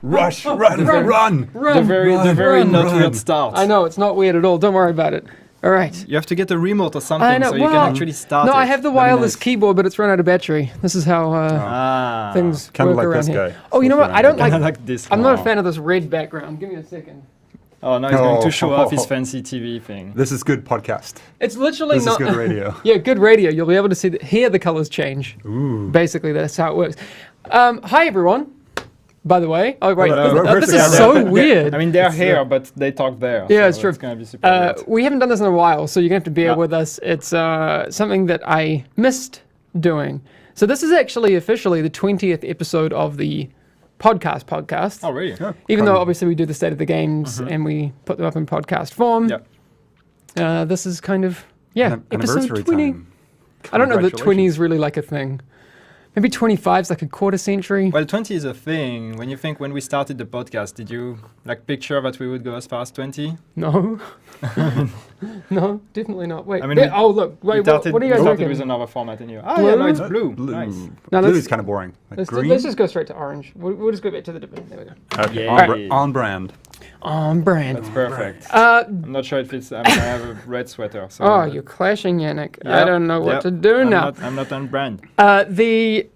Rush, run. The very not run. weird start. I know, it's not weird at all. Don't worry about it. All right. You have to get a remote or something I know. so you can actually start No, it. I have the wireless keyboard, but it's run out of battery. This is how things Kinda work like around this here. guy. Oh, you know what? I don't Kinda like... like this. I'm not a fan of this red background. Give me a second. Oh, now he's going to Oh. show off his fancy TV thing. This is good podcast. It's literally This not... is good radio. Yeah, good radio. You'll be able to hear the colors change. Ooh. Basically, that's how it works. Hi, everyone. By the way. Oh, wait. Hello. This Yeah, is so weird. I mean, they're here, but they talk there. Yeah, so it's true. It's going to be super weird. We haven't done this in a while, so you're going to have to bear Yeah. with us. It's something that I missed doing. So this is actually officially the 20th episode of the podcast. Oh, really? Yeah. Even though obviously we do the state of the games and we put them up in podcast form. Yeah. This is kind of, episode Anniversary 20. time. I don't know that 20 Congratulations. is really like a thing. Maybe 25 is like a quarter century. Well, 20 is a thing. When you think when we started the podcast, did you picture that we would go as far as 20? No. No, definitely not. Wait. I mean, oh, look. Wait, what are you guys started looking? with another format in you. Blue? Yeah, no, it's blue. Blue. Nice. Now Blue let's- is kind of boring. Like green. Let's just go straight to orange. We'll just go back to the division. There we go. Okay, Yeah. on brand. On brand. That's perfect. Uh, I'm not sure if it's. I have a red sweater. So oh, you're clashing, Yannick. I Yep, don't know what yep. to do now. I'm not on brand. The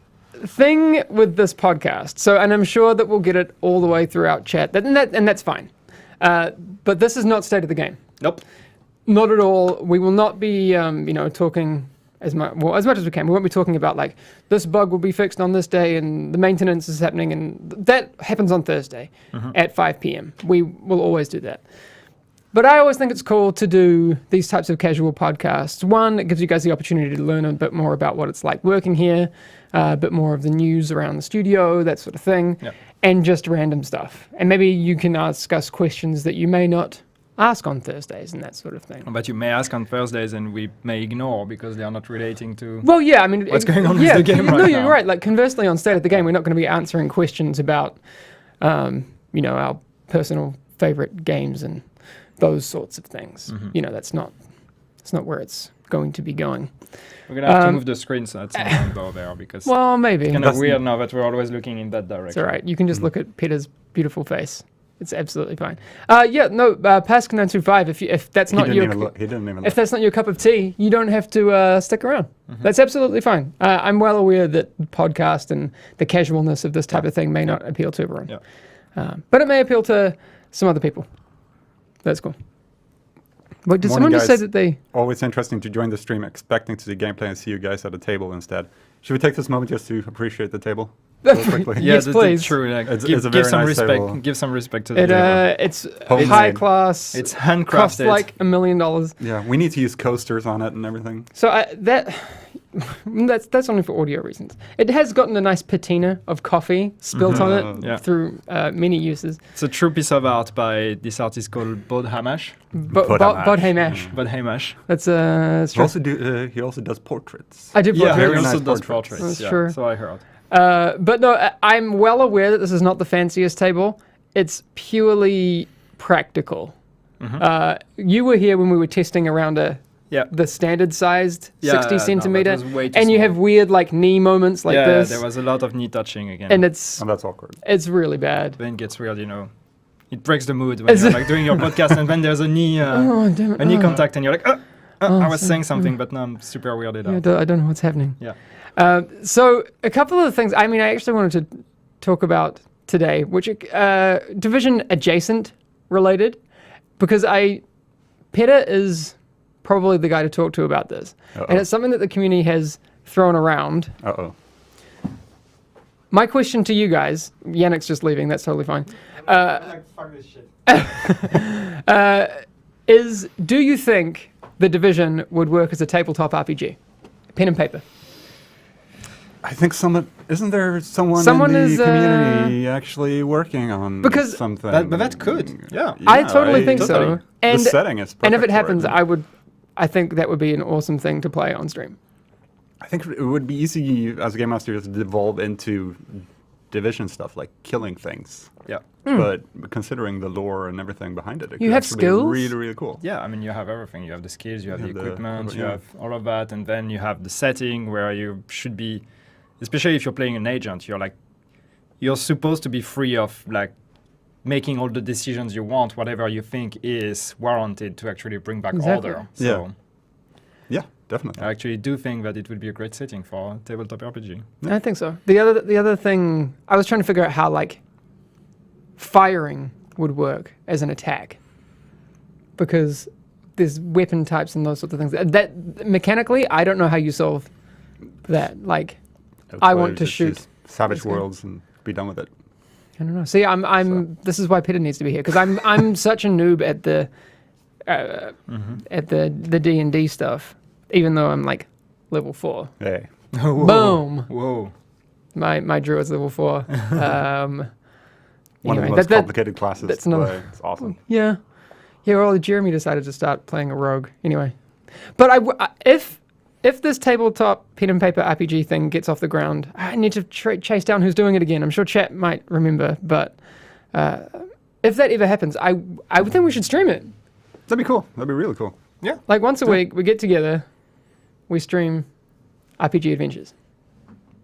thing with this podcast, and I'm sure that we'll get it all the way throughout chat, and that's fine. But this is not state of the game. Nope. Not at all. We will not be, talking as much as we can. We won't be talking about like this bug will be fixed on this day and the maintenance is happening, and that happens on Thursday at 5 p.m. We will always do that. But I always think it's cool to do these types of casual podcasts. One, it gives you guys the opportunity to learn a bit more about what it's like working here, a bit more of the news around the studio, that sort of thing, Yep. and just random stuff. And maybe you can ask us questions that you may not ask on Thursdays and that sort of thing. But you may ask on Thursdays and we may ignore because they are not relating to. Well, yeah, I mean... What's going on with the game no, right you're now. right. Like, conversely, on State of the Game, we're not going to be answering questions about, our personal favorite games and those sorts of things. That's not where it's going to be going. We're gonna have to move the screen so that's not rainbow there because Well, maybe. it's kind That's- of weird now that we're always looking in that It's direction. all right. You can just look at Peter's beautiful face. It's absolutely fine. Pascal925, if that's not your... He didn't even If look. that's not your cup of tea, you don't have to stick around. That's absolutely fine. I'm well aware that podcast and the casualness of this type of thing may not appeal to everyone. Yeah. But it may appeal to some other people. That's cool. Wait, did Morning, someone just say guys. that they... Always interesting to join the stream, expecting to see gameplay and see you guys at the table instead. Should we take this moment just to appreciate the table? Real quickly? Yeah, Yes, please. True. Like, It's give a very some nice respect. table. Give some respect to the table. It's Homemade. high class. It's cost handcrafted. like $1 million. Yeah, we need to use coasters on it and everything. So that's only for audio reasons. It has gotten a nice patina of coffee spilt on it Yeah. through many uses. It's a true piece of art by this artist called Bod Hamash. Bod Hamash. Bod Hamash. That's true. He also does portraits. I did Yeah, portraits. he very also nice does portraits. portraits. That's Yeah, true. so I heard. But no, I'm well aware that this is not the fanciest table. It's purely practical. You were here when we were testing around Yeah. the standard sized Yeah, 60 no, centimeter, that was way too and you small. have weird like knee moments like yeah, this, there was a lot of knee touching again. and it's And that's awkward. really bad. then it gets weird, It breaks the mood when you're like doing your podcast and then there's a knee, Oh damn it! a knee contact and you're like, I was so- saying something, but now I'm super weirded Yeah, out. I don't know what's happening. Yeah. So a couple of things. I mean, I actually wanted to talk about today, which division adjacent related, because Peter is probably the guy to talk to about this, and it's something that the community has thrown around. Uh-oh. My question to you guys, Yannick's just leaving. That's totally fine. Fuck this shit. Is do you think the division would work as a tabletop RPG, pen and paper? I think isn't there someone Someone in the is, community actually working on Because- something? But that could, yeah. I totally think so. totally. And the setting is perfect and if it for happens, I think that would be an awesome thing to play on stream. I think it would be easy as a game master to devolve into division stuff like killing things. Yeah. But considering the lore and everything behind it, it You could have actually be skills? really, really cool. Yeah, I mean, you have everything. You have the skills, you have the have the- equipment, you yeah. have all of that, and then you have the setting where you should be, especially if you're playing an agent, you're supposed to be free of like making all the decisions you want, whatever you think is warranted to actually bring back Exactly. order. Yeah. So Yeah, definitely. I actually do think that it would be a great setting for a tabletop RPG. I think so. The other thing I was trying to figure out how like firing would work as an attack, because there's weapon types and those sorts of things. That mechanically, I don't know how you solve that. Like, I want to Just shoot use Savage this guy. Worlds and be done with it. I don't know. See, I'm. This is why Peter needs to be here, because I'm such a noob at the the D&D stuff, even though I'm like level 4. Hey. Whoa. Boom. Whoa. My druid's level 4. One of Anyway, the most that- complicated classes that's to another- play. It's awesome. Yeah. Well, Jeremy decided to start playing a rogue anyway. But if this tabletop pen and paper RPG thing gets off the ground, I need to chase down who's doing it again. I'm sure chat might remember, but if that ever happens, I would think we should stream it. That'd be cool. That'd be really cool. Yeah. Like once a week, we get together, we stream RPG adventures.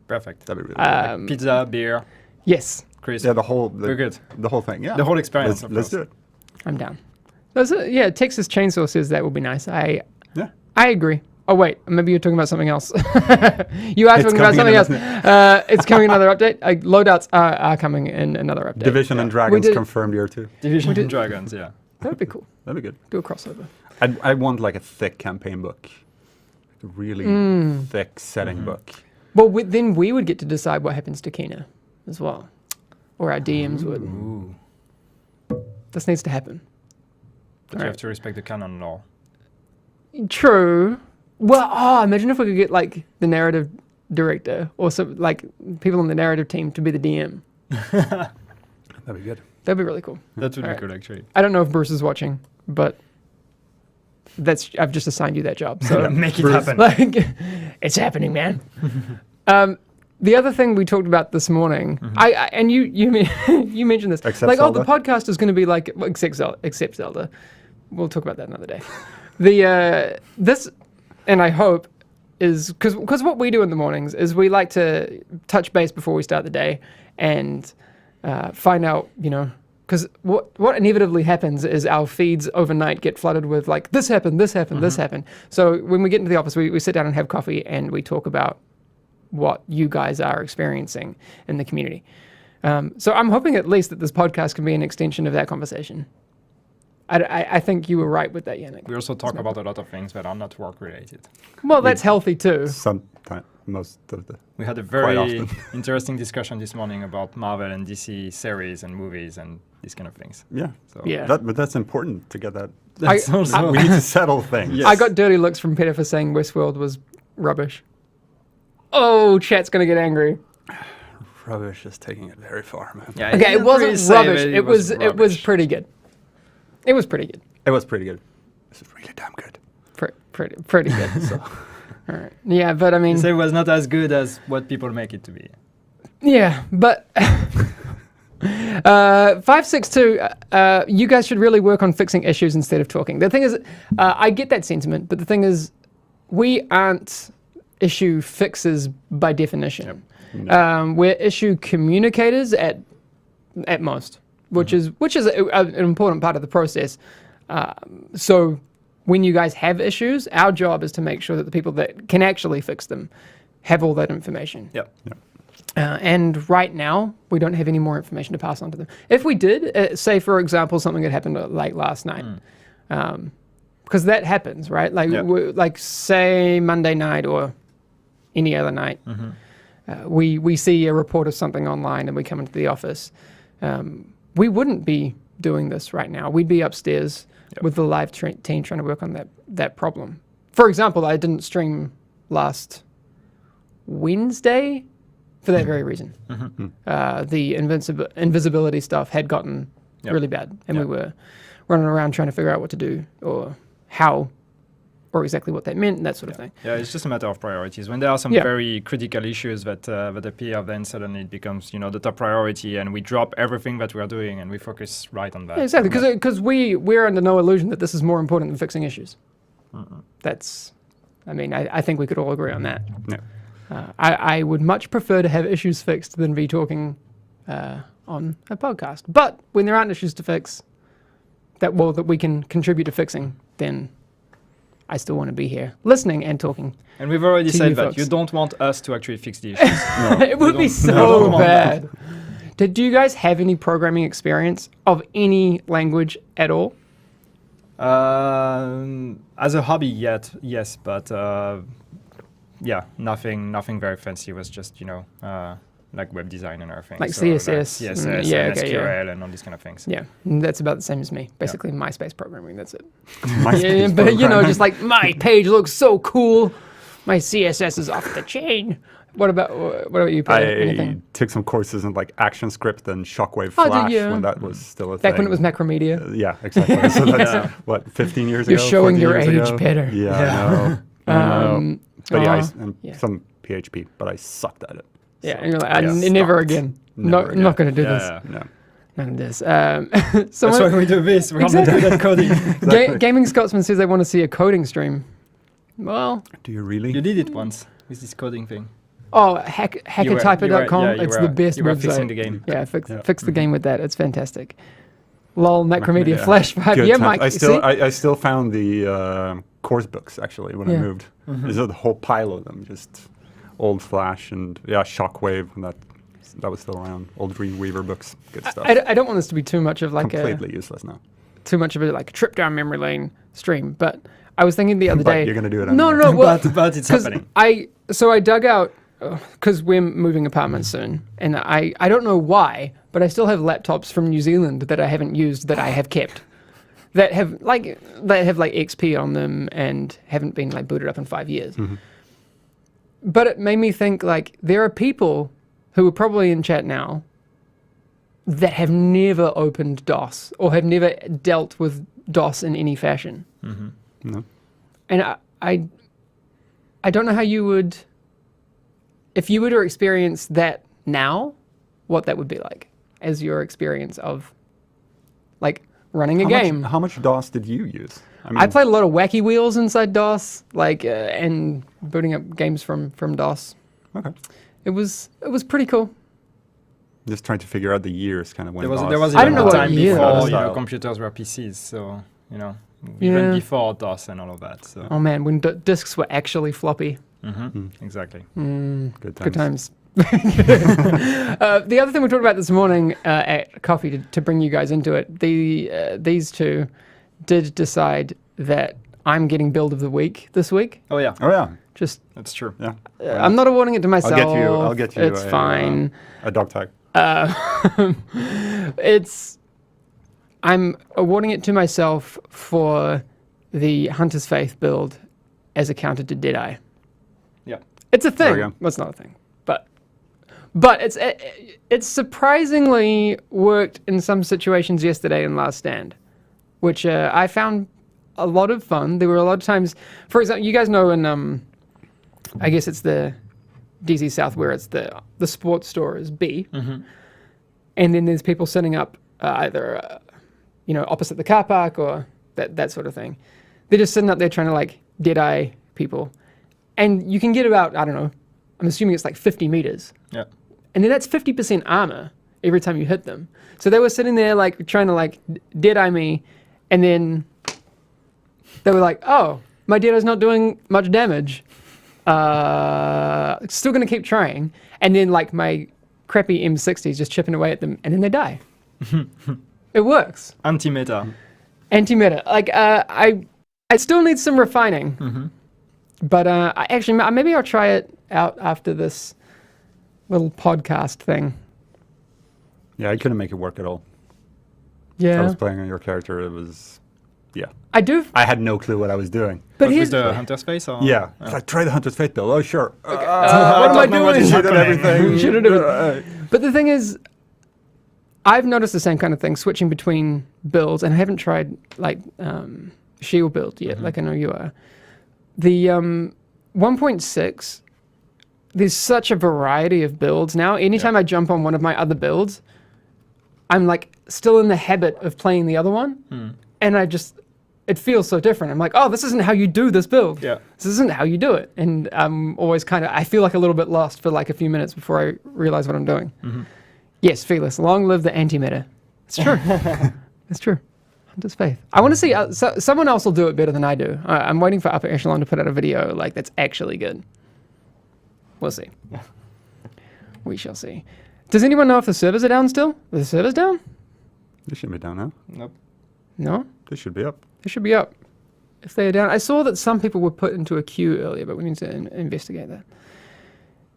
Perfect. That'd be really cool. Um, Pizza, beer, yes, Chris. Yeah, the whole We're good. the whole thing. Yeah, The whole experience, of Let's do course. it. I'm down. Texas Chainsaw says that would be nice. I Yeah. agree. Oh wait, maybe you're talking about something else. You are It's talking about coming something in else. It's coming another update. Loadouts are coming in another update. Division and We Dragons did- confirmed year 2. Division We did- and Dragons, yeah. That would be cool. That'd be good. Do a crossover. I want like a thick campaign book, like a really thick setting book. Well, then we would get to decide what happens to Kina as well, or our DMs would. Ooh. This needs to happen. But you have to respect the canon law. True. Well, imagine if we could get like the narrative director or some like people on the narrative team to be the DM. That'd be good. That'd be really cool. That would be Alright. cool, actually. I don't know if Bruce is watching, but I've just assigned you that job. So Make it Bruce. happen. like, it's happening, man. The other thing we talked about this morning, and you you mentioned this, Except like, Zelda. the podcast is going to be like except Zelda. We'll talk about that another day. The this, and I hope is because what we do in the mornings is we like to touch base before we start the day and find out, because what inevitably happens is our feeds overnight get flooded with like this happened, this happened, this happened. So when we get into the office, we sit down and have coffee and we talk about what you guys are experiencing in the community. So I'm hoping at least that this podcast can be an extension of that conversation. I think you were right with that, Yannick. We also talk about a lot of things that are not work related. Well, that's healthy too. Sometimes, most of the. We had a Quite very often. interesting discussion this morning about Marvel and DC series and movies and these kind of things. Yeah. So Yeah. But that's important to get that. that's I- also We need to settle things. Yes. I got dirty looks from Peter for saying Westworld was rubbish. Oh, chat's gonna get angry. Rubbish is taking it very far, man. Yeah, Okay, you it wasn't really say rubbish. that It was rubbish. pretty good. It was pretty good. It was pretty good. This is really damn good. Pretty good. So, all right. Yeah, but I mean, You say it was not as good as what people make it to be. yeah, but 562. You guys should really work on fixing issues instead of talking. The thing is, I get that sentiment, but the thing is, we aren't issue fixers by definition. We're issue communicators at most, which is an important part of the process. So when you guys have issues, our job is to make sure that the people that can actually fix them have all that information. Yep. And right now, we don't have any more information to pass on to them. If we did, say for example, something that happened like last night, because that happens, right? Like, Yeah. like say Monday night or any other night, we see a report of something online and we come into the office. We wouldn't be doing this right now. We'd be upstairs with the live team trying to work on that problem. For example, I didn't stream last Wednesday for that very reason. The invisibility stuff had gotten really bad, and we were running around trying to figure out what to do or how or exactly what that meant and that sort of thing. Yeah, it's just a matter of priorities. When there are some Yeah. very critical issues that appear, then suddenly it becomes the top priority, and we drop everything that we are doing and we focus right on that. Yeah, exactly, because we're under no illusion that this is more important than fixing issues. That's, I think we could all agree on that. Yeah. I would much prefer to have issues fixed than be talking on a podcast. But when there aren't issues to fix that we can contribute to fixing, then I still want to be here listening and talking. And we've already To said you that folks. you don't want us to actually fix the issues. It would be don't- so don't want that. bad. Do you guys have any programming experience of any language at all? As a hobby, yes, but yeah, nothing very fancy. It was just like web design and everything. Like So CSS, CSS, yeah, and okay, SQL, and all these kind of things. Yeah, that's about the same as me. Basically, MySpace programming. That's it. MySpace Yeah, but programming. just like my page looks so cool. My CSS is off the chain. What about you, Peter? I Anything? took some courses in like ActionScript and Shockwave Oh, did Flash you? when that was still a Back thing. when it was Macromedia. Yeah, exactly. So that's Yeah. what 15 years You're ago. showing 14 your years age, ago? Peter. Yeah, Yeah. I know. But yeah, and yeah. some PHP, but I sucked at it. Yeah, So, and you're like, yeah, never stopped. again. Never I'm not going to do Yeah, this. yeah. No. None of this. That's Someone, why we do this. We're Exactly. not good at coding. Exactly. Gaming Scotsman says they want to see a coding stream. Well, Do you really? You did it once with this coding thing. hackertyper.com. It's the best You were fixing website. the game. Yeah, fix Yeah. the game with that. It's fantastic. Lol, Macromedia Yeah. Flash 5. Good Yeah, times. Mike. I still found the course books actually when Yeah. I moved. There's a whole pile of them, just old Flash and Shockwave, and that was still around. Old Dreamweaver books, good stuff. I don't want this to be too much of like Completely useless now. too much of a like trip down memory lane stream, but I was thinking the other But day. you're gonna do it No, anyway. no, well, But it's 'cause happening. I dug out because we're moving apartments soon, and I don't know why, but I still have laptops from New Zealand that I haven't used that I have kept that have like XP on them and haven't been like booted up in 5 years. But it made me think like there are people who are probably in chat now that have never opened DOS or have never dealt with DOS in any fashion. No. And I don't know how you would, if you were to experience that now, what that would be like as your experience of like running a game. How much DOS did you use? I I played a lot of wacky wheels inside DOS, like and booting up games from DOS. Okay. It was pretty cool. Just trying to figure out the years, kind of when There was I even don't know a what time year before that was. computers were PCs, so Yeah. even before DOS and all of that. So Oh man, when discs were actually floppy. exactly. good times. Good times. The other thing we talked about this morning at coffee to bring you guys into it, these two did decide that I'm getting build of the week this week. Oh yeah, Oh yeah, Just that's true. yeah. I'm not awarding it to myself. I'll get you. It's fine. A dog tag. I'm awarding it to myself for the Hunter's Faith build as a counter to Deadeye. Yeah. It's a There thing. we go. Well, it's not a thing, but it's surprisingly worked in some situations yesterday in Last Stand, which I found a lot of fun. There were a lot of times, for example, you guys know in I guess it's the DZ South where it's the sports store is B, and then there's people setting up either opposite the car park or that sort of thing. They're just sitting up there trying to like Deadeye people, and you can get about, I don't know, I'm assuming it's like 50 meters. Yeah. And then that's 50% armor every time you hit them. So they were sitting there like trying to like Deadeye me, and then they were like, oh, my Deadeye's not doing much damage. Still gonna keep trying. And then like my crappy M60 is just chipping away at them, and then they die. It works. Anti-meta. Anti-meta. Like I still need some refining. But maybe I'll try it out after this little podcast thing. Yeah, I couldn't make it work at all. I Yeah, was playing on your character. It was, yeah. I do. I had no clue what I was doing. But With here's the Hunter's Face? Or? Yeah. It's like, try the Hunter's Fate build. Oh, sure. what am I don't know what doing? is Shit at happening. everything. Should've done- But the thing is, I've noticed the same kind of thing, switching between builds, and I haven't tried like Shield build yet, like I know you are. The 1.6, there's such a variety of builds now. Anytime I jump on one of my other builds, I'm like still in the habit of playing the other one, and it feels so different. I'm like, oh, this isn't how you do this build. Yeah. This isn't how you do it. And I'm always I feel like a little bit lost for like a few minutes before I realize what I'm doing. Yes, Fearless. Long live the antimatter. It's true. It's true. Hunter's Faith. I want to see. Someone else will do it better than I do. I'm waiting for Upper Echelon to put out a video like that's actually good. We'll see. We shall see. Does anyone know if the servers are down still? Are the servers down? They shouldn't be down now. Nope. No? They should be up. They should be up. If they are down. I saw that some people were put into a queue earlier, but we need to investigate that.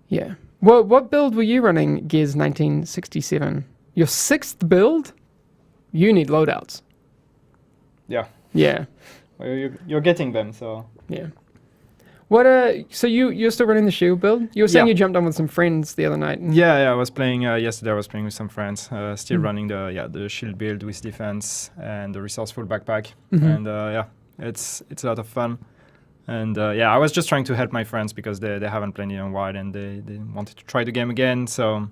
Yeah. Well, what build were you running, Gears 1967? Your 6th build? You need loadouts. Yeah. Yeah. Well, you're getting them, so. Yeah. What? So you're still running the shield build? You were saying Yeah. you jumped on with some friends the other night. Yeah, I was playing yesterday. I was playing with some friends. Still Mm. running the shield build with defense and the resourceful backpack, Mhm. and yeah, it's a lot of fun. And yeah, I was just trying to help my friends because they haven't played in a while and they wanted to try the game again. So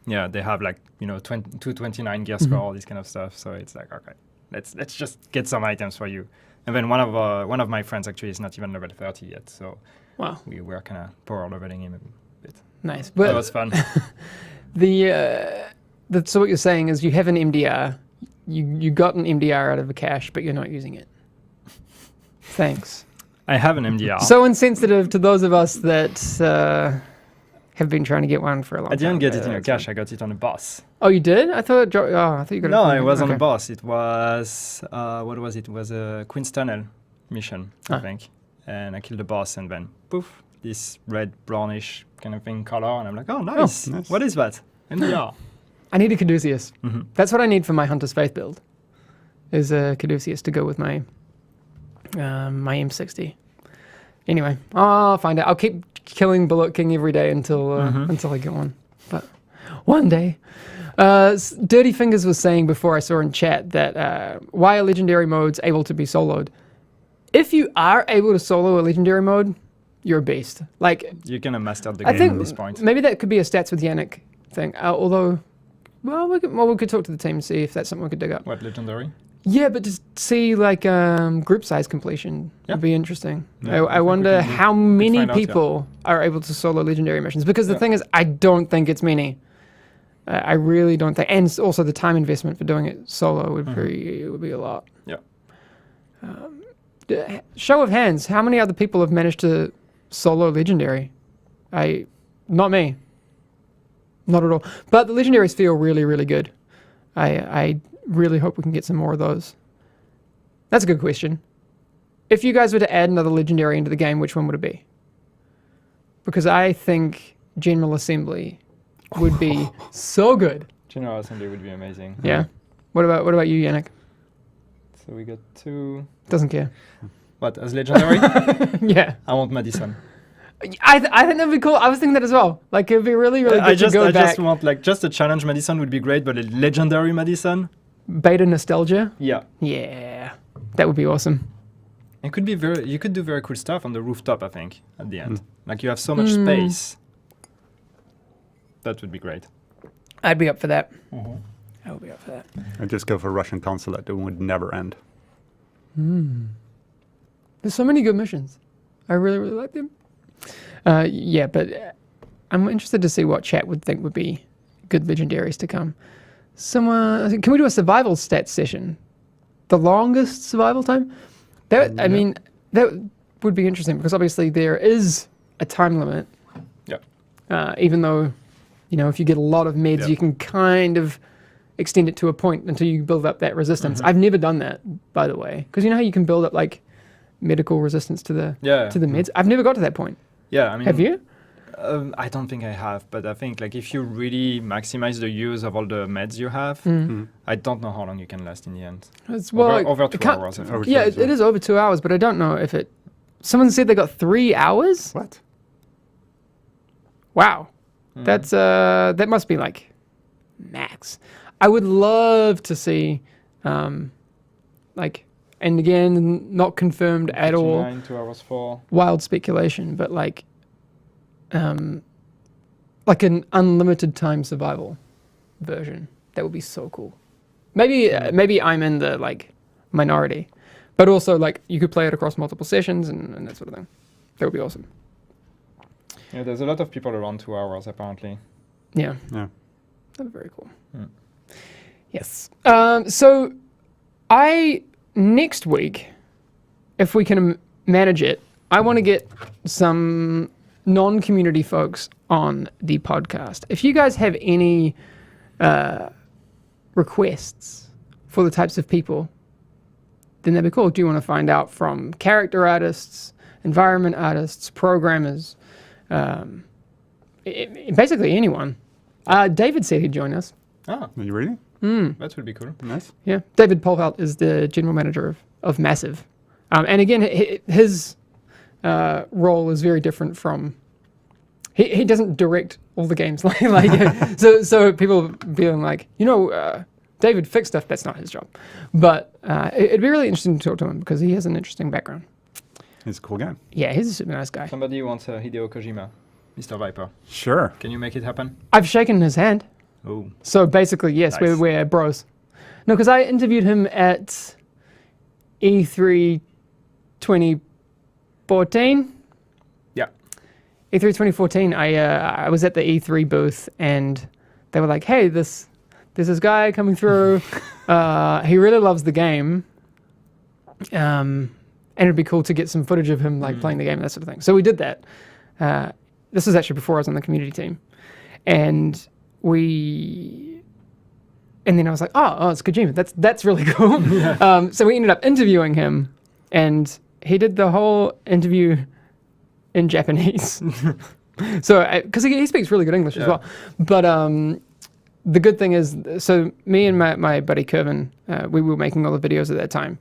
yeah, they have like 229 gear score, all this kind of stuff. So it's like, okay, let's just get some items for you. And then one of my friends actually is not even level 30 yet, so Wow. we were kind of power leveling him a bit. Nice. That But was fun. so what you're saying is you have an MDR. You got an MDR out of a cache, but you're not using it. Thanks. I have an MDR. So insensitive to those of us that have been trying to get one for a long I time. didn't get it in a That's cache. fine. I got it on a boss. Oh, you did? I thought it dropped. Oh, I thought you got it. No, from- it was on a okay. boss. It was what was it? It was a Queen's Tunnel mission, I Ah. think. And I killed the boss, and then poof, this red brownish kind of thing color, and I'm like, oh, nice. nice. What is that? MDR. I need a Caduceus. Mm-hmm. That's what I need for my Hunter's Faith build. Is a Caduceus to go with my my M60. Anyway, I'll find it. I'll keep killing Bullet King every day until I get one. But one day. Dirty Fingers was saying before I saw in chat that why are legendary modes able to be soloed? If you are able to solo a legendary mode, you're a beast. Like, You kind of mastered the I game think at this point. maybe that could be a stats with Yannick thing. Although, we could talk to the team and see if that's something we could dig up. What, legendary? Yeah, but just see like group size completion Yeah. would be interesting. Yeah, I I think wonder we can how many find out, yeah. people are able to solo legendary missions. Because the Yeah. thing is, I don't think it's many. I really don't think, and also the time investment for doing it solo would be a lot. Yeah. Show of hands, how many other people have managed to solo legendary? Not me. Not at all. But the legendaries feel really, really good. I really hope we can get some more of those. That's a good question. If you guys were to add another legendary into the game, which one would it be? Because I think General Assembly would be so good. General Assembly would be amazing. Yeah. What about you, Yannick? So we got 2. Doesn't care. What, as legendary? Yeah. I want Madison. I think that'd be cool. I was thinking that as well. Like it'd be really, really good I to go back. just want like just a challenge Madison would be great, but a legendary Madison. Beta nostalgia. Yeah. Yeah. That would be awesome. It could be you could do very cool stuff on the rooftop, I think, at the end. Like you have so much space. That would be great. I'd be up for that. I would be up for that. I'd just go for Russian consulate. It would never end. There's so many good missions. I really, really like them. Yeah, but I'm interested to see what chat would think would be good legendaries to come. Someone, can we do a survival stats session? The longest survival time? That I mean, that would be interesting because obviously there is a time limit. Yeah. Even though, if you get a lot of meds, Yeah. you can kind of extend it to a point until you build up that resistance. I've never done that, by the way, because you know how you can build up like medical resistance to the meds. I've never got to that point. Yeah, I mean, Have you? I don't think I have, but I think like if you really maximize the use of all the meds you have, I don't know how long you can last in the end. It's, Over it 2 can't- hours. I think. Over Yeah, 2 hours, it is over 2 hours, but I don't know if it. Someone said they got 3 hours. What? Wow, that's that must be like max. I would love to see, like, and again, not confirmed at all. 2 hours 4. Wild speculation, but like an unlimited time survival version. That would be so cool. Maybe I'm in the like minority, but also like you could play it across multiple sessions and that sort of thing. That would be awesome. Yeah, there's a lot of people around 2 hours apparently. Yeah. Yeah. That'd be very cool. Mm. Yes. So next week, if we can manage it, I want to get some non-community folks on the podcast. If you guys have any requests for the types of people, then that'd be cool. Do you want to find out from character artists, environment artists, programmers, basically anyone? David said he'd join us. Ah, Are you ready? that would be cool. Nice. Yeah, David Polhout is the general manager of Massive, and again, his role is very different from. He doesn't direct all the games like so people being like, David fixed stuff. That's not his job, but it'd be really interesting to talk to him because he has an interesting background. It's a cool game. Yeah, he's a super nice guy. Somebody wants Hideo Kojima, Mr. Viper. Sure. Can you make it happen? I've shaken his hand, Oh, so basically, yes, Nice. we're bros. No, because I interviewed him at E3 2014. yeah. E3 2014, I was at the E3 booth and they were like, hey, there's this guy coming through. He really loves the game. And it'd be cool to get some footage of him playing the game and that sort of thing. So we did that. This was actually before I was on the community team. And then I was like, oh, it's Kojima. That's really cool. So we ended up interviewing him and he did the whole interview in Japanese. So, because he speaks really good English as well. But the good thing is, so me and my buddy Kervin, we were making all the videos at that time.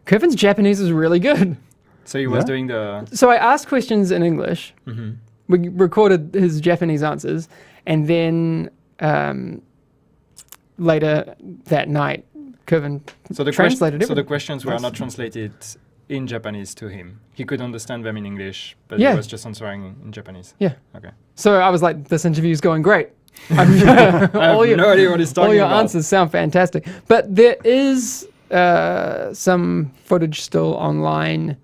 Kervin's Japanese is really good. So he was Yeah. doing the. So I asked questions in English. Mhm. We recorded his Japanese answers. And then later that night, Kervin So the translated So the everything. questions were Nice. not translated in Japanese to him. He could understand them in English, but Yeah. he was just answering in Japanese. Yeah. Okay. So I was like, this interview's going great. I have no idea what he's talking all your about. answers sound fantastic. But there is some footage still online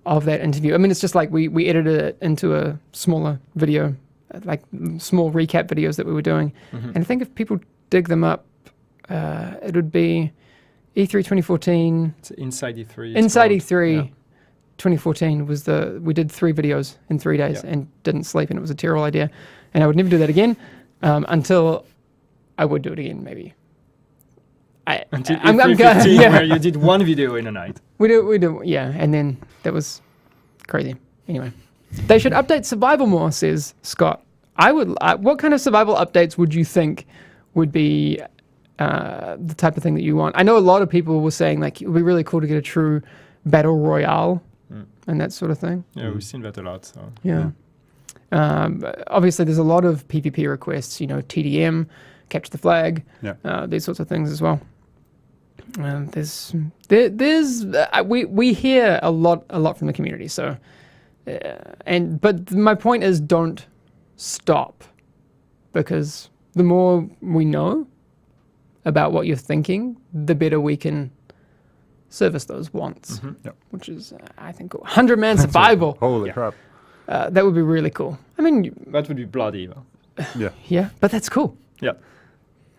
of that interview. I mean, it's just like we edited it into a smaller video, like small recap videos that we were doing. Mhm. And I think if people dig them up, it would be E3 2014. It's Inside E3. it's Inside called. E3 Yeah. 2014 was we did 3 videos in 3 days Yeah. and didn't sleep, and it was a terrible idea. And I would never do that again until I would do it again, maybe. Until I'm E3 gonna- 15, yeah. where you did one video in a night. We do, yeah. And then that was crazy. Anyway, they should update survival more, says Scott. What kind of survival updates would you think would be the type of thing that you want? I know a lot of people were saying like it would be really cool to get a true battle royale and that sort of thing. Yeah, we've seen that a lot. So Yeah. Obviously, there's a lot of PvP requests. TDM, capture the flag, Yeah. these sorts of things as well. We hear a lot from the community. So, but my point is, don't stop, because the more we know about what you're thinking, the better we can service those wants, Yep. which is, I think, cool. 100-man survival. Holy Yeah. crap. That would be really cool. I mean, that would be bloody. Though. Yeah. yeah, but that's cool. Yeah.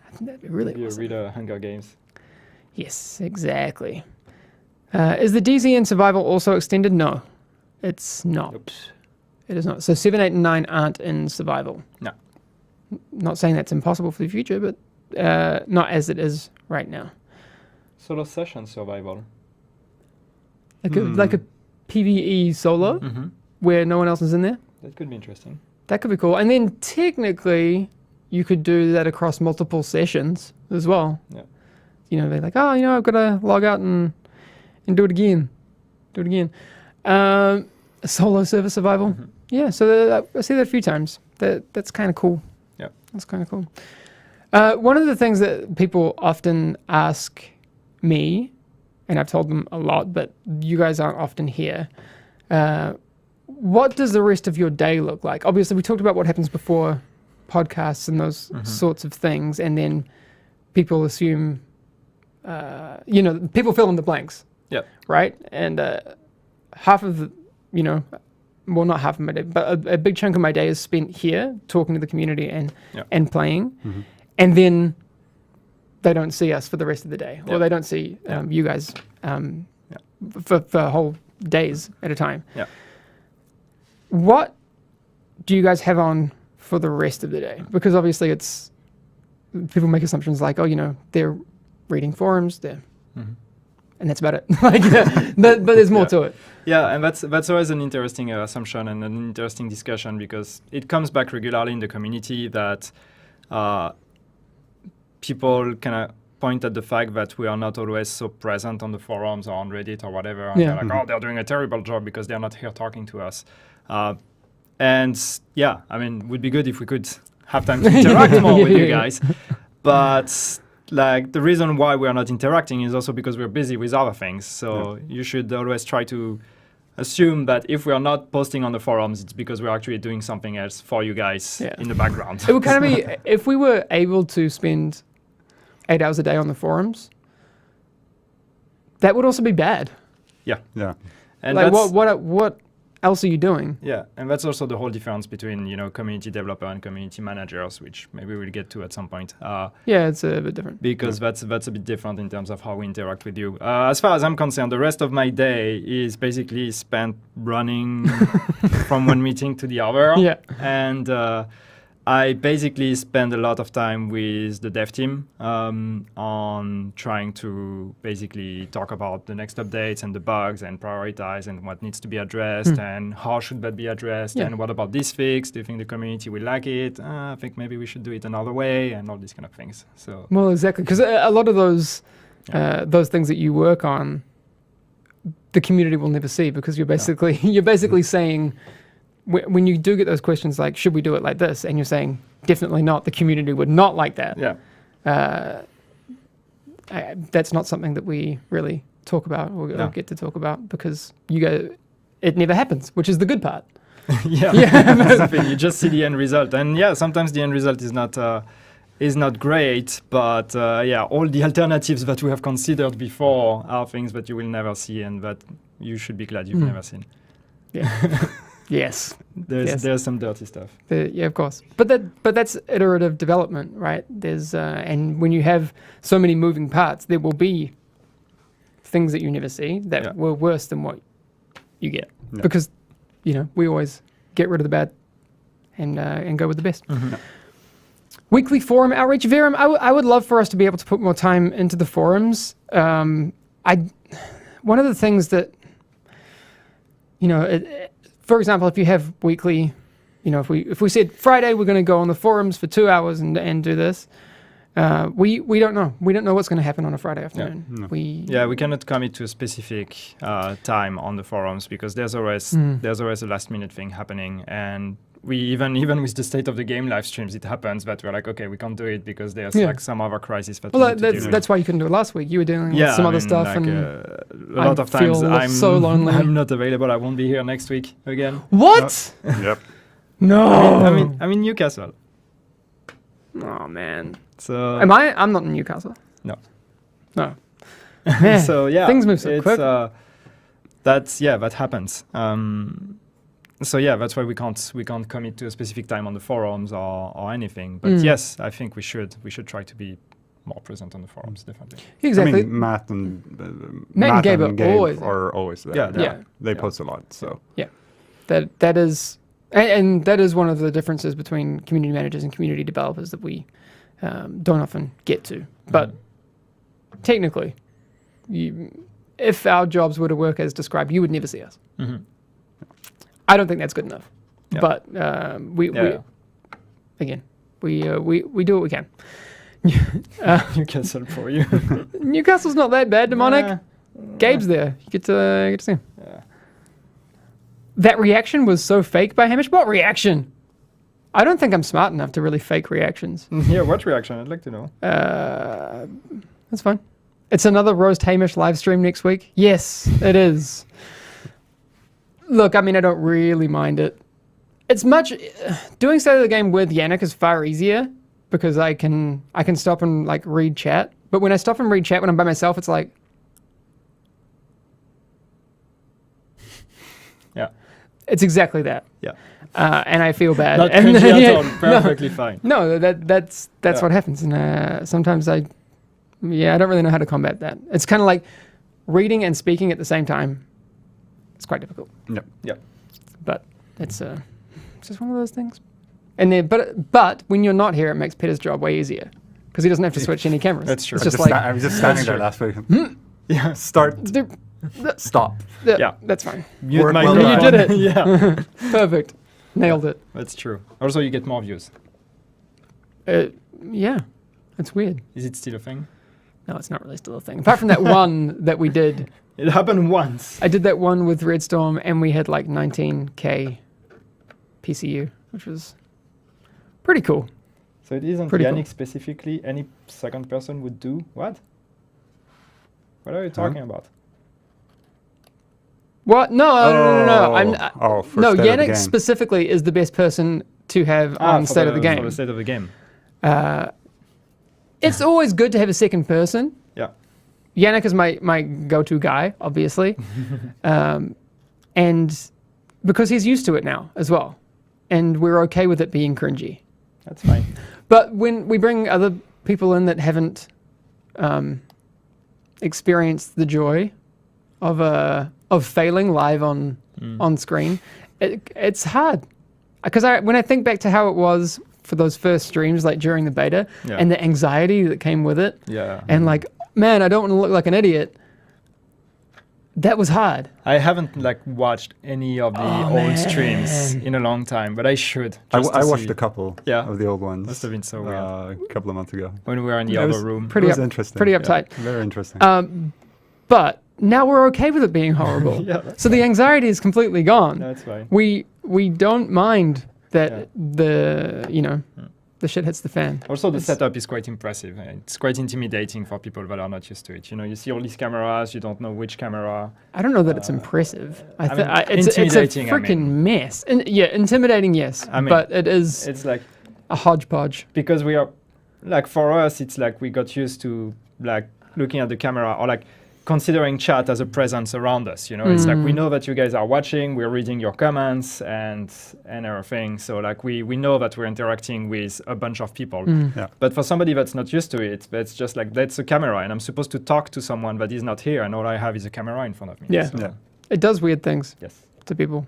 I think that'd be really Be a awesome. real Hunger Games. Yes, exactly. Is the DZN survival also extended? No, it's not. Nope. It is not. So 7, 8, and 9 aren't in survival. No. Not saying that's impossible for the future, but not as it is right now. Solo session survival. Like a PvE solo Mm-hmm. where no one else is in there. That could be interesting. That could be cool. And then technically, you could do that across multiple sessions as well. Yeah. They're like, I've got to log out and do it again. Solo server survival. Mhm. Yeah, so I see that a few times. That's kind of cool. Yeah. That's kind of cool. One of the things that people often ask me, and I've told them a lot, but you guys aren't often here, what does the rest of your day look like? Obviously, we talked about what happens before podcasts and those sorts of things, and then people assume, people fill in the blanks. Yep. Right? And half of the, well, not half of my day, but a big chunk of my day is spent here talking to the community and Yep. and playing. Mhm. and then they don't see us for the rest of the day, Yeah. or they don't see Yeah. you guys for whole days at a time. Yeah. What do you guys have on for the rest of the day? Because obviously it's people make assumptions like, oh, you know, they're reading forums, and that's about it. Like, but there's more Yeah. to it. Yeah, and that's always an interesting assumption and an interesting discussion, because it comes back regularly in the community that people kind of point at the fact that we are not always so present on the forums or on Reddit or whatever. And Yeah. they're like, oh, they're doing a terrible job because they're not here talking to us. And yeah, I mean, it would be good if we could have time to interact more with you Yeah. guys. But like the reason why we are not interacting is also because we're busy with other things. So you should always try to assume that if we are not posting on the forums, it's because we're actually doing something else for you guys Yeah. in the background. It would kind of be if we were able to spend 8 hours a day on the forums. That would also be bad. Yeah. And Like that's, what else are you doing? yeah, and that's also the whole difference between, you know, community developer and community managers, which maybe we'll get to at some point. Yeah, it's a bit different. Because that's a bit different in terms of how we interact with you. As far as I'm concerned, the rest of my day is basically spent running from one meeting to the other. Yeah. And I basically spend a lot of time with the dev team on trying to basically talk about the next updates and the bugs and prioritize and what needs to be addressed and how should that be addressed Yeah. and what about this fix? Do you think the community will like it? I think maybe we should do it another way and all these kind of things. So Well, exactly, because a lot of those things that you work on, the community will never see because you're basically saying when you do get those questions like should we do it like this, and you're saying definitely not. The community would not like that. yeah. That's not something that we really talk about or No. get to talk about because it never happens, which is the good part. yeah, Yeah. that's the thing. You just see the end result, and yeah, sometimes the end result is not great, but yeah, all the alternatives that we have considered before are things that you will never see and that you should be glad you've never seen. Yes. There's some dirty stuff. Yeah, of course. But that's iterative development, right? There's and when you have so many moving parts, there will be things that you never see that Yeah. were worse than what you get Yeah. because we always get rid of the bad and go with the best. Weekly forum outreach, Verum. I would love for us to be able to put more time into the forums. One of the things that for example, if you have weekly, if we said Friday we're going to go on the forums for 2 hours and do this, we don't know. We don't know what's going to happen on a Friday afternoon. No. We cannot commit to a specific time on the forums because there's always a last minute thing happening, and we even with the state of the game live streams, it happens that we're like, okay, we can't do it because there's like some other crisis that. Well, we need to deal with. that's why you couldn't do it last week. You were dealing with some other stuff, like, and a lot of times feel I'm so lonely. I'm not available. I won't be here next week again. what? Yep. No. I'm in Newcastle. Oh man. So Am I? I'm not in Newcastle. No. No. Man, so yeah, things move so it's, quick. that happens. So yeah, that's why we can't commit to a specific time on the forums or anything. But yes, I think we should try to be more present on the forums, definitely. Exactly. I mean, Matt and Gabe are always there. are always there. Yeah, Yeah. They Yeah. post a lot. So that is, and that is one of the differences between community managers and community developers that we don't often get to. But technically, if our jobs were to work as described, you would never see us. Mhm. I don't think that's good enough. Yeah. But we do what we can. Newcastle for you. Newcastle's not that bad, Demonic. Nah. Gabe's there. You get to see him. Yeah. That reaction was so fake by Hamish. What reaction? I don't think I'm smart enough to really fake reactions. Yeah, what reaction? I'd like to know. That's fine. It's another Roast Hamish live stream next week. Yes, it is. Look, I mean, I don't really mind it. It's much doing State of the Game with Yannick is far easier because I can stop and like read chat. But when I stop and read chat when I'm by myself, it's like, Yeah. It's exactly that. Yeah. And I feel bad. Not and cringy at yeah, all. Perfectly fine. No, that's Yeah. what happens. And sometimes I don't really know how to combat that. It's kind of like reading and speaking at the same time. It's quite difficult, Yep. Yeah. but it's just one of those things. And then, but when you're not here, it makes Peter's job way easier because he doesn't have to switch any cameras. That's true. It's just like I was just standing there That's last week. Yeah. Start. Stop. Yeah. That's fine. Mute Work my well mic. done. You did it. Yeah. Perfect. Nailed it. That's true. Also, you get more views. Yeah, it's weird. Is it still a thing? No, it's not really still a thing. Apart from that one that we did. It happened once. I did that one with Redstorm, and we had like 19K PCU, which was pretty cool. So it isn't Pretty Yannick cool. specifically. Any second person would do what? What are you talking about? What? No. I'm for no. State of the Yannick Game. specifically is the best person to have on for State of the Game. For the state of the game. It's always good to have a second person. Yeah. Yannick is my go-to guy, obviously, and because he's used to it now as well, and we're okay with it being cringy. That's fine. But when we bring other people in that haven't experienced the joy of failing live on screen, it's hard. Because when I think back to how it was for those first streams, like during the beta, Yeah. and the anxiety that came with it, Yeah. and like, man, I don't want to look like an idiot. That was hard. I haven't like watched any of the old man. streams in a long time, but I should. I just to watched see a couple Yeah. of the old ones. Must have been so weird. A couple of months ago. when we were in the It other was room. Pretty it was up- interesting. Pretty uptight. Very interesting. But now we're okay with it being horrible. Yeah, that's So the anxiety is completely gone. That's fine. We don't mind that Yeah. the shit hits the fan. Also, the It's- setup is quite impressive. It's quite intimidating for people that are not used to it. You see all these cameras, you don't know which camera. I don't know that it's impressive. I mean, It's a intimidating, I freaking mean. mess. Yeah, intimidating, yes. I mean, but it is It's like, a hodgepodge. because we are, like for us, it's like we got used to like looking at the camera or like considering chat as a presence around us. It's like we know that you guys are watching, we're reading your comments and everything. So like we know that we're interacting with a bunch of people. Yeah. But for somebody that's not used to it, that's just like that's a camera, and I'm supposed to talk to someone that is not here, and all I have is a camera in front of me. Yeah. So, Yeah. It does weird things Yes. to people.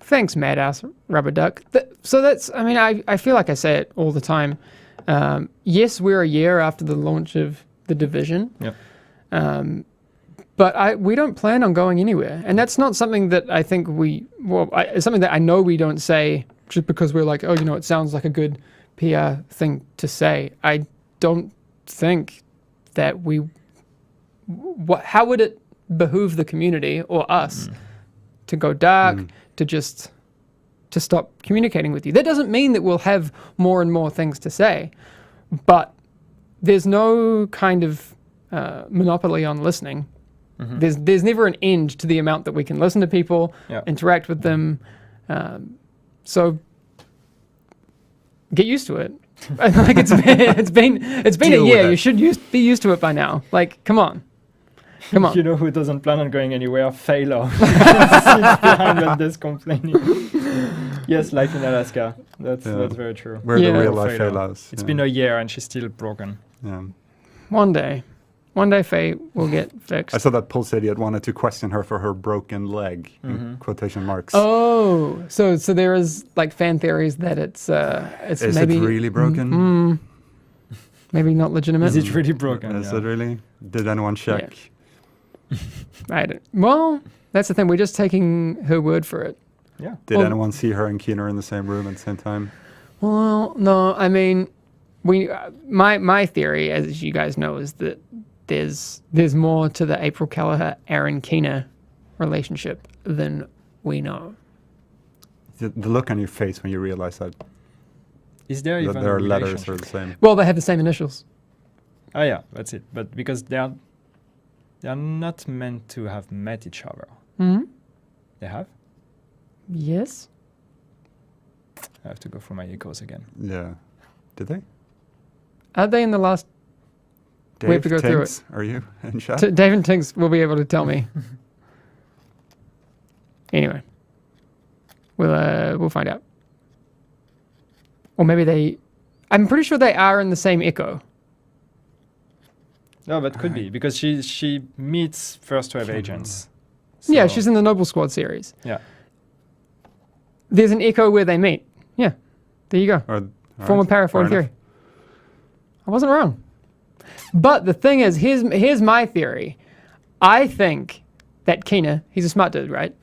Thanks, Madass Rubber Duck. So that's, I mean, I feel like I say it all the time. Yes, we're a year after the launch of The Division. Yep. But we don't plan on going anywhere. And that's not something that I think it's something that I know we don't say just because we're like, it sounds like a good PR thing to say. I don't think that how would it behoove the community or us to go dark, to stop communicating with you? That doesn't mean that we'll have more and more things to say, but there's no kind of monopoly on listening. There's never an end to the amount that we can listen to people, Yeah. interact with them. So get used to it. Like it's been Deal a with year. it. You should be used to it by now. Like, come on. You know who doesn't plan on going anywhere? Failor. Sits behind that desk complaining. Yes, life in Alaska. That's very true. We're Yeah. the real life Failure. fellows. It's been a year and she's still broken. One day, Faye will get fixed. I saw that Pulse Idiot wanted to question her for her broken leg, in quotation marks. Oh, so there is like fan theories that it's Is maybe it really broken? maybe not legitimate. Is it really broken? Is it really? Did anyone check? Well, that's the thing. We're just taking her word for it. Yeah. Did Well- anyone see her and Keener in the same room at the same time? Well, no. I mean, my theory, as you guys know, is that there's more to the April Kelleher Aaron Keener relationship than we know. The look on your face when you realize that, Is there even their a letters relationship? are the same. Well, they have the same initials. Oh yeah, that's it. But because they are not meant to have met each other. Hmm. They have? Yes. I have to go through my echoes again. Yeah. Did they? Are they in the last? Dave, We have to go through it. Tinks, are you in chat? David Tinks will be able to tell me. Anyway, we'll find out. Or maybe they. I'm pretty sure they are in the same echo. No, that could be because she meets First Wave agents. Yeah, So- she's in the Noble Squad series. Yeah. There's an echo where they meet. Yeah, there you go. Former para fair in theory. enough. I wasn't wrong. But the thing is, here's my theory. I think that Keener, he's a smart dude, right?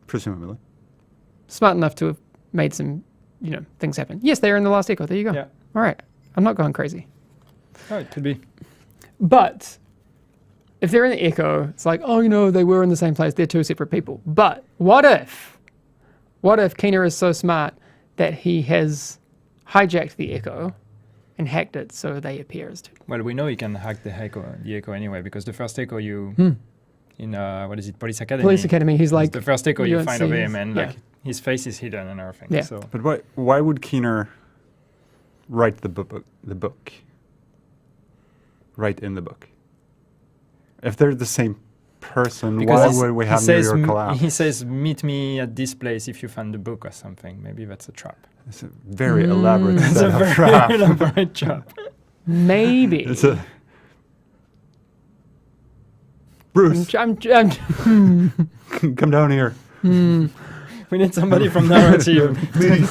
Presumably. Smart enough to have made some, things happen. Yes, they're in the last echo. There you go. Yeah. All right. I'm not going crazy. Oh, it could be. But if they're in the echo, it's like, oh, they were in the same place. They're two separate people. But what if Keener is so smart that he has hijacked the echo and hacked it so they appear as two? Well, we know you can hack the echo anyway because the first echo you in what is it, Police Academy? Police Academy, he's like, the first echo you you don't find see of him his- and yeah. like his face is hidden and everything. Yeah. So But why would Keener write the book? Write in the book? If they're the same person, why would we have New York collapse? he says, "Meet me at this place if you find the book or something." Maybe that's a trap. It's a very elaborate It's set a of very trap. elaborate trap. maybe. It's a Bruce, I'm come down here. We need somebody from narrative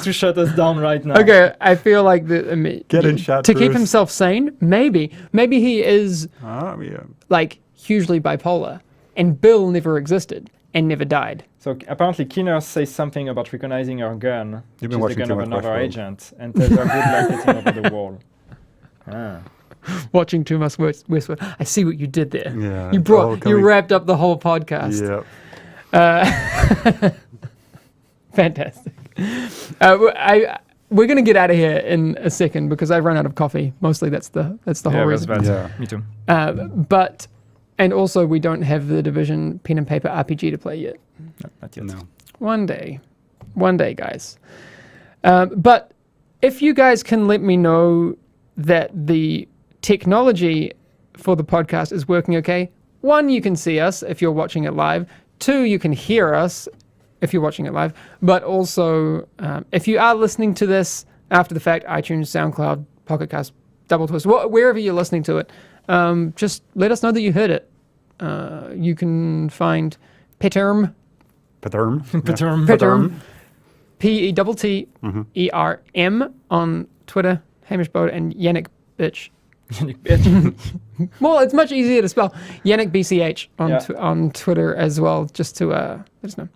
to shut us down right now. okay, I feel like Get in shot, to keep Bruce. himself sane, maybe he is Yeah. like hugely bipolar, and Bill never existed and never died. So apparently, Keener says something about recognizing her gun, You've which been is the watching gun too of much another Westworld. agent, and tells her good luck getting over the wall. Ah. Watching too much Westworld. I see what you did there. Yeah. You it's all you coming- wrapped up the whole podcast. Yeah. Fantastic. We're gonna get out of here in a second because I've run out of coffee. Mostly that's the whole Yeah, that's reason. bad. Yeah. Me too. And also we don't have the Division pen and paper RPG to play yet. No, not yet. No. One day, guys. But if you guys can let me know that the technology for the podcast is working okay. 1, you can see us if you're watching it live. 2, you can hear us if you're watching it live. But also, if you are listening to this after the fact, iTunes, SoundCloud, Pocket Cast, Double Twist, wherever you're listening to it, just let us know that you heard it. You can find Peterm, Paterm. Peterm, Petterm on Twitter, Hamish Bode, and Yannick Bitch. Well, it's much easier to spell. Yannick BCH on Twitter as well, just to let us know.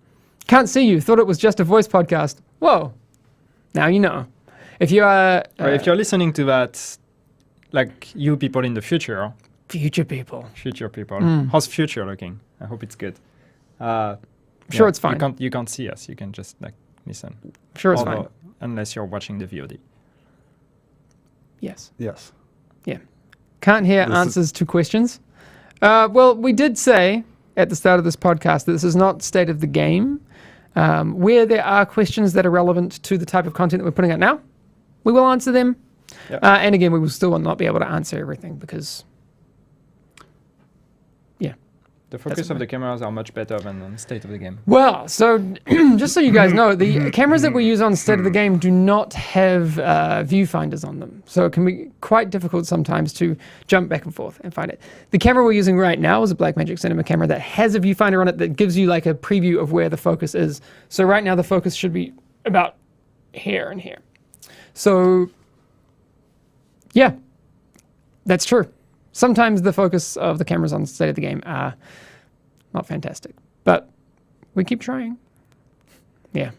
Can't see you. Thought it was just a voice podcast. Whoa. Now you know. If you are Or if you're listening to that, like you people in the future, future people, how's future looking? I hope it's good. Sure, it's fine. You can't see us. You can just like listen. Sure, it's Although- fine. Unless you're watching the VOD. Yes. Yes. Can't hear This is- answers to questions. Well, we did say at the start of this podcast that this is not state of the game. Where there are questions that are relevant to the type of content that we're putting out now, we will answer them. Yep. And again, we will still not be able to answer everything because, The focus of the cameras are much better than on state of the game. well, so just so you guys know, the cameras that we use on State of the Game do not have viewfinders on them. So it can be quite difficult sometimes to jump back and forth and find it. The camera we're using right now is a Blackmagic Cinema camera that has a viewfinder on it that gives you like a preview of where the focus is. So right now the focus should be about here and here. So yeah, that's true. Sometimes the focus of the cameras on State of the Game are not fantastic, but we keep trying. Yeah.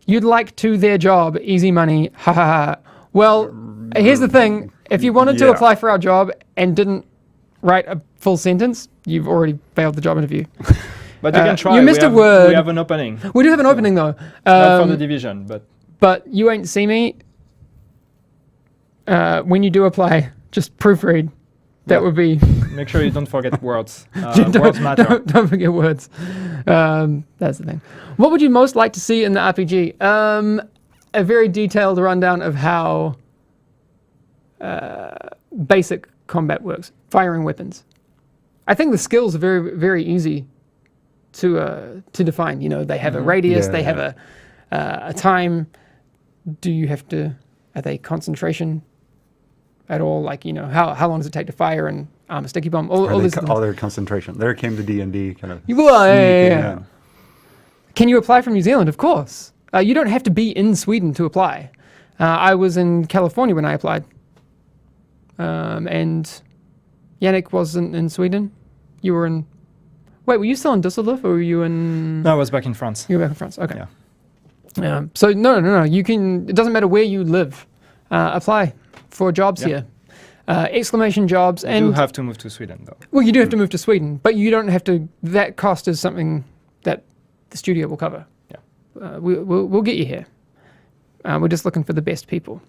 You'd like to their job, easy money, ha ha ha. Well, here's the thing. If you wanted to Yeah. apply for our job and didn't write a full sentence, you've already failed the job interview. But you can try. you missed we a have, word. We have an opening. We do have an opening though. Not for the division, but But you ain't see me. When you do apply, just proofread. That Yeah. would be. make sure you don't forget words. Words matter. Don't forget words. That's the thing. What would you most like to see in the RPG? A very detailed rundown of how basic combat works. Firing weapons. I think the skills are very, very easy to define. You know, they have a radius, Yeah, they have yeah. a time. Do you have to? Are they concentration at all? Like, you know, how long does it take to fire and arm a sticky bomb? All this. All their concentration. There came the D&D kind of. Well, sneaking yeah. in. Can you apply from New Zealand? Of course. You don't have to be in Sweden to apply. I was in California when I applied. And Yannick wasn't in Sweden. You were in... Wait, were you still in Düsseldorf or were you in... No, I was back in France. You were back in France. Okay. Yeah. So no. You can... It doesn't matter where you live. Apply for jobs Yeah. here. Exclamation jobs. You And do have to move to Sweden, though. well, you do have to move to Sweden, but you don't have to... That cost is something that the studio will cover. Yeah. We'll get you here. We're just looking for the best people.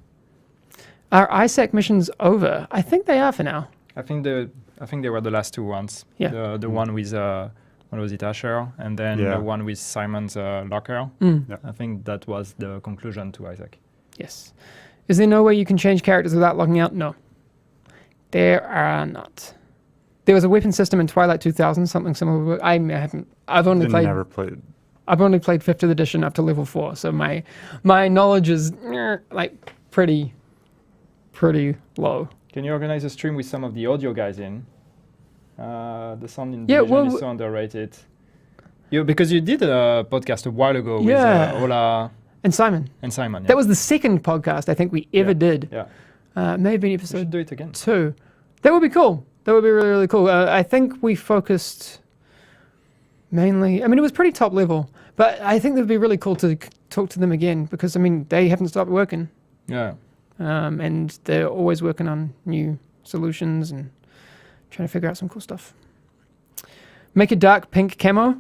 Are ISAC missions over? I think they are for now. I think they were the last two ones. Yeah. The one with what was it, Asher, and then Yeah. the one with Simon's locker. Yeah. I think that was the conclusion to Isaac. Yes. Is there no way you can change characters without logging out? No. There are not. There was a weapon system in Twilight 2000, something similar. I haven't. I've only played. Never played. I've only played 5th edition up to level 4, so my knowledge is like pretty low. Can you organize a stream with some of the audio guys in? The sound in Yeah, Division well, is so underrated. Because you did a podcast a while ago Yeah. with Ola And Simon, and Simon. Yeah. that was the second podcast I think we ever Yeah. did. Yeah. Maybe We episode should do it again. 2. That would be cool. That would be really, really cool. I think we focused mainly... I mean, it was pretty top level, but I think it would be really cool to talk to them again because, I mean, they haven't stopped working. Yeah. And they're always working on new solutions and trying to figure out some cool stuff. Make a dark pink camo.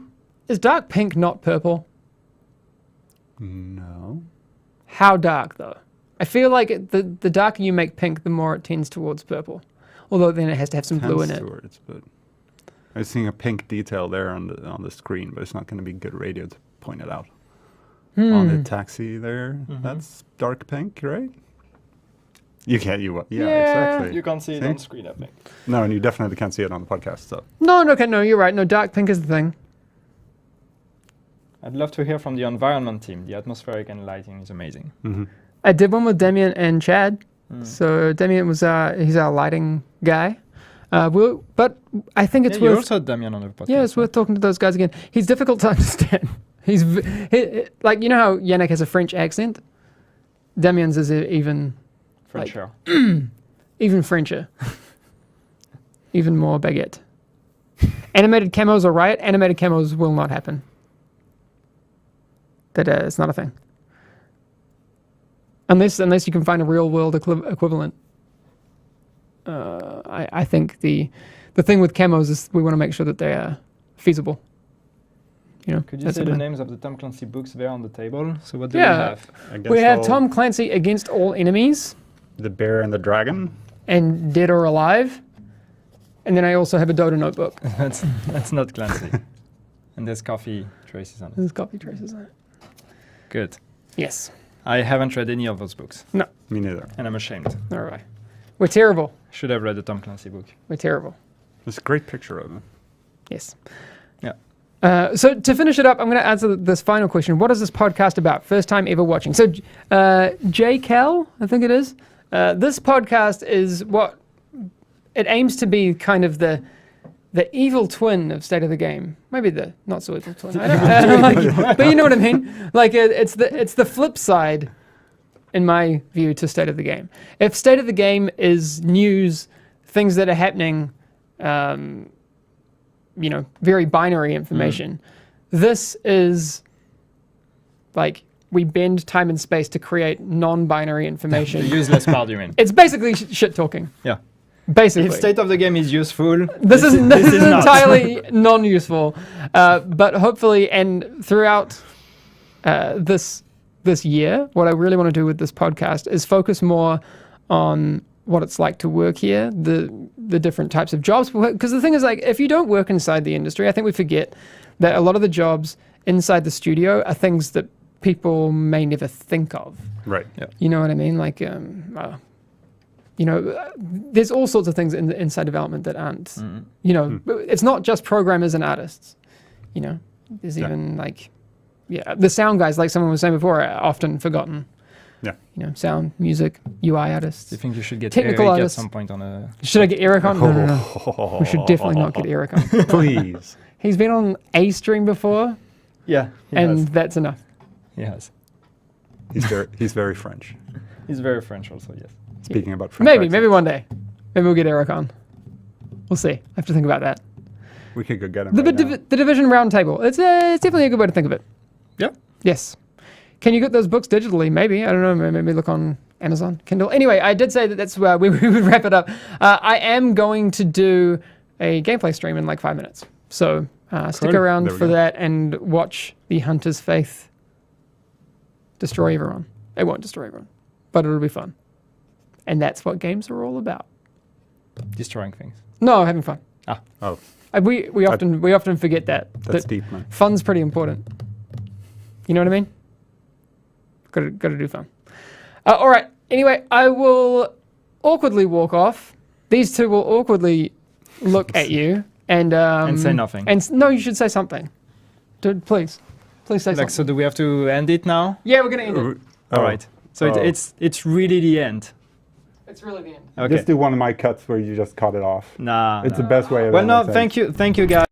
Is dark pink not purple? No. How dark, though? I feel like the darker you make pink, the more it tends towards purple. Although then it has to have some blue in Tends it. towards, but I'm seeing a pink detail there on the screen, but it's not going to be good radio to point it out. On the taxi there, that's dark pink, right? You can't. Yeah, Yeah. exactly. You can't see it See? on screen, I think. No, and you definitely can't see it on the podcast. So No, you're right. No, dark pink is the thing. I'd love to hear from the environment team. The atmospheric and lighting is amazing. I did one with Damien and Chad. Mm. So Damien was he's our lighting guy. But I think it's You worth... also had Damian on the podcast. Yeah, it's worth talking to those guys again. He's difficult to understand. Like, you know how Yannick has a French accent? Damien's is even Frencher. even Frencher. Even more baguette. Animated camos are right. Animated camos will not happen. That it's not a thing. Unless you can find a real world equivalent. I think the thing with camos is we want to make sure that they are feasible. You know, Could you that's say the the plan. names of the Tom Clancy books there on the table? So what do Yeah. we have? I guess We have I'll- Tom Clancy Against All Enemies the Bear and the Dragon. and Dead or Alive. And then I also have a Dota notebook. that's not Clancy. And there's coffee traces on it. There's copy traces on it. Good. Yes. I haven't read any of those books, Me neither. and I'm ashamed. All right. We're terrible. Should have read the Tom Clancy book. We're terrible. There's a great picture of him. Yes. Yeah. So to finish it up, I'm going to answer this final question. What is this podcast about? First time ever watching. So J. Cal, I think it is. This podcast is what it aims to be kind of the evil twin of State of the Game. Maybe the not so evil twin. I don't like it, but you know what I mean. Like it's the flip side, in my view, to State of the Game. If State of the Game is news, things that are happening, very binary information. This is like we bend time and space to create non-binary The information. useless part, you mean? It's basically shit talking. Yeah. Basically. If State of the Game is useful, This is not. entirely non-useful, but hopefully, and throughout this year, what I really want to do with this podcast is focus more on what it's like to work here, the different types of jobs. Because the thing is, like, if you don't work inside the industry, I think we forget that a lot of the jobs inside the studio are things that people may never think of. Right. You know what I mean? Like, there's all sorts of things inside development that aren't, it's not just programmers and artists, There's Yeah. even the sound guys, like someone was saying before, are often forgotten. Yeah. Sound, music, UI artists. Do you think you should get Technical Eric at artists. some point on a? Should I get Eric on? No. We should definitely not get Eric on. Please. He's been on a stream before, Yeah, and that's enough. he has. He's very French. He's very French also. Yes. Speaking about French Maybe accents, one day. Maybe we'll get Eric on. We'll see. I have to think about that. we could go get him. The, right now. the Division Roundtable. It's definitely a good way to think of it. Yeah. Yes. Can you get those books digitally? Maybe. I don't know. Maybe look on Amazon, Kindle. Anyway, I did say that that's where we would wrap it up. I am going to do a gameplay stream in like 5 minutes. So stick Cool. around There we for go. that and watch the Hunter's Faith destroy everyone. It won't destroy everyone, but it'll be fun. And that's what games are all about. Destroying things. No, having fun. Oh, We often forget that. that's that deep, man. fun's pretty important. You know what I mean? Got to do fun. All right. Anyway, I will awkwardly walk off. These two will awkwardly look at you and say nothing. And no, you should say something. Please say Like, something. so do we have to end it now? Yeah, we're gonna end it. All right. So Oh. it's really the end. It's really the end. Okay. Just do one of my cuts where you just cut it off. Nah. It's nah. the best way of Well, no. ending things. Thank you, guys.